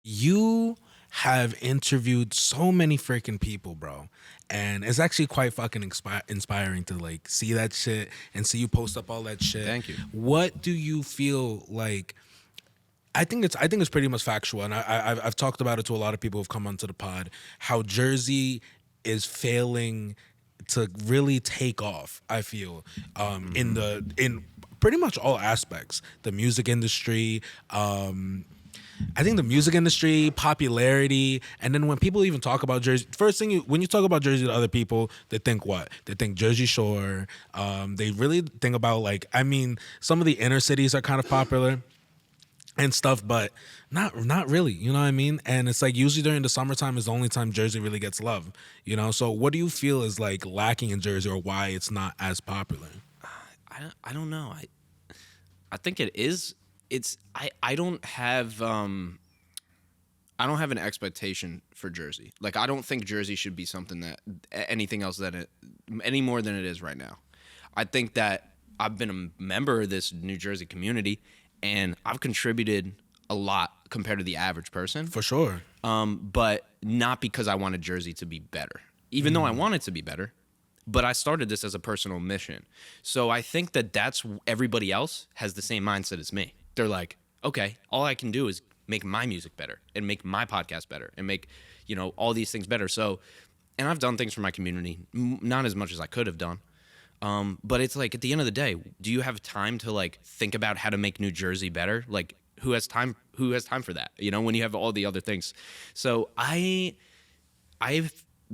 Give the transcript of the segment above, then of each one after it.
You have interviewed so many freaking people, bro. And it's actually quite fucking inspiring to like see that shit and see you post up all that shit. Thank you. What do you feel like? I think it's pretty much factual, and I've talked about it to a lot of people who've come onto the pod. How Jersey is failing to really take off. I feel in pretty much all aspects, the music industry. I think the music industry, popularity, and then when people even talk about Jersey, first thing when you talk about Jersey to other people, they think what? They think Jersey Shore. They really think about like, I mean, some of the inner cities are kind of popular and stuff, but not really. You know what I mean? And it's like usually during the summertime is the only time Jersey really gets love. You know, so what do you feel is like lacking in Jersey, or why it's not as popular? I don't know. I think it is. I don't have an expectation for Jersey. Like, I don't think Jersey should be something that anything else that it any more than it is right now. I think that I've been a member of this New Jersey community, and I've contributed a lot compared to the average person. For sure. But not because I wanted Jersey to be better, even though I want it to be better. But I started this as a personal mission. So I think that that's everybody else has the same mindset as me. They're like, okay, all I can do is make my music better and make my podcast better and make, all these things better. So, and I've done things for my community, not as much as I could have done. But it's like, at the end of the day, do you have time to like think about how to make New Jersey better? Like, who has time for that? When you have all the other things. So I've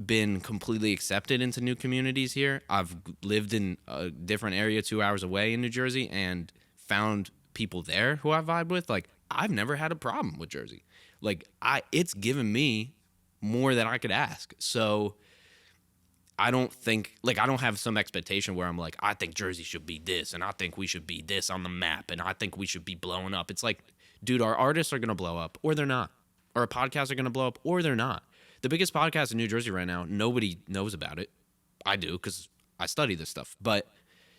been completely accepted into new communities here. I've lived in a different area 2 hours away in New Jersey and found people there who I vibe with. Like, I've never had a problem with Jersey. Like, it's given me more than I could ask. So I don't have some expectation where I'm like, I think Jersey should be this, and I think we should be this on the map, and I think we should be blowing up. It's like, dude, our artists are going to blow up, or they're not. Our podcasts are going to blow up, or they're not. The biggest podcast in New Jersey right now, nobody knows about it. I do, because I study this stuff. But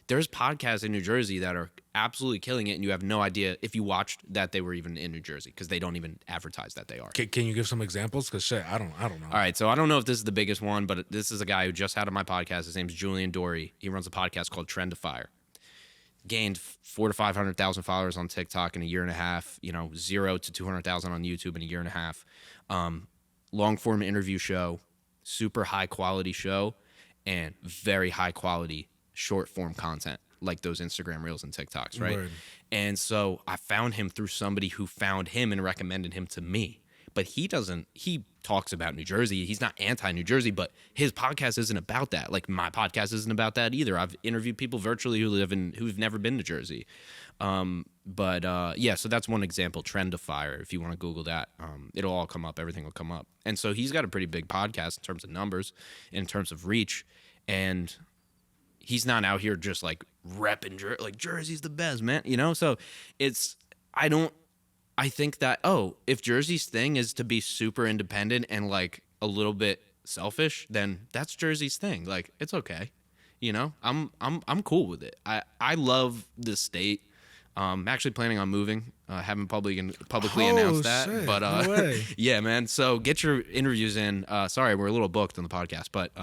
there's podcasts in New Jersey that are absolutely killing it, and you have no idea if you watched that they were even in New Jersey, because they don't even advertise that they are. Can you give some examples? Because shit, I don't know. All right, so I don't know if this is the biggest one, but this is a guy who just had on my podcast. His name's Julian Dory. He runs a podcast called Trend to Fire. Gained 400,000 to 500,000 followers on TikTok in a year and a half. 0 to 200,000 on YouTube in a year and a half. Long form interview show, super high quality show, and very high quality short form content like those Instagram reels and TikToks, right? Word. And so I found him through somebody who found him and recommended him to me. But he talks about New Jersey. He's not anti-New Jersey, but his podcast isn't about that. Like, my podcast isn't about that either. I've interviewed people virtually who've never been to Jersey. So that's one example, Trend to Fire. If you want to Google that, it'll all come up. Everything will come up. And so he's got a pretty big podcast in terms of numbers, in terms of reach. And he's not out here just like repping like Jersey's the best, man. So I think that, if Jersey's thing is to be super independent and like a little bit selfish, then that's Jersey's thing. Like, it's okay. I'm cool with it. I love this state. Actually planning on moving. Haven't publicly announced that. Shit, But no way. yeah, man. So get your interviews in. Sorry, we're a little booked on the podcast, but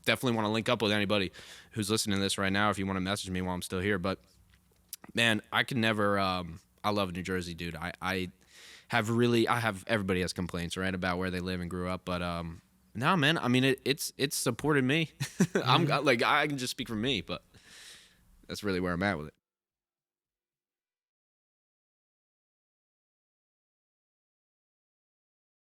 definitely want to link up with anybody who's listening to this right now if you want to message me while I'm still here. But man, I can never I love New Jersey, dude. I have everybody has complaints, right, about where they live and grew up, but no, man. I mean, it's supported me. I can just speak for me, but that's really where I'm at with it.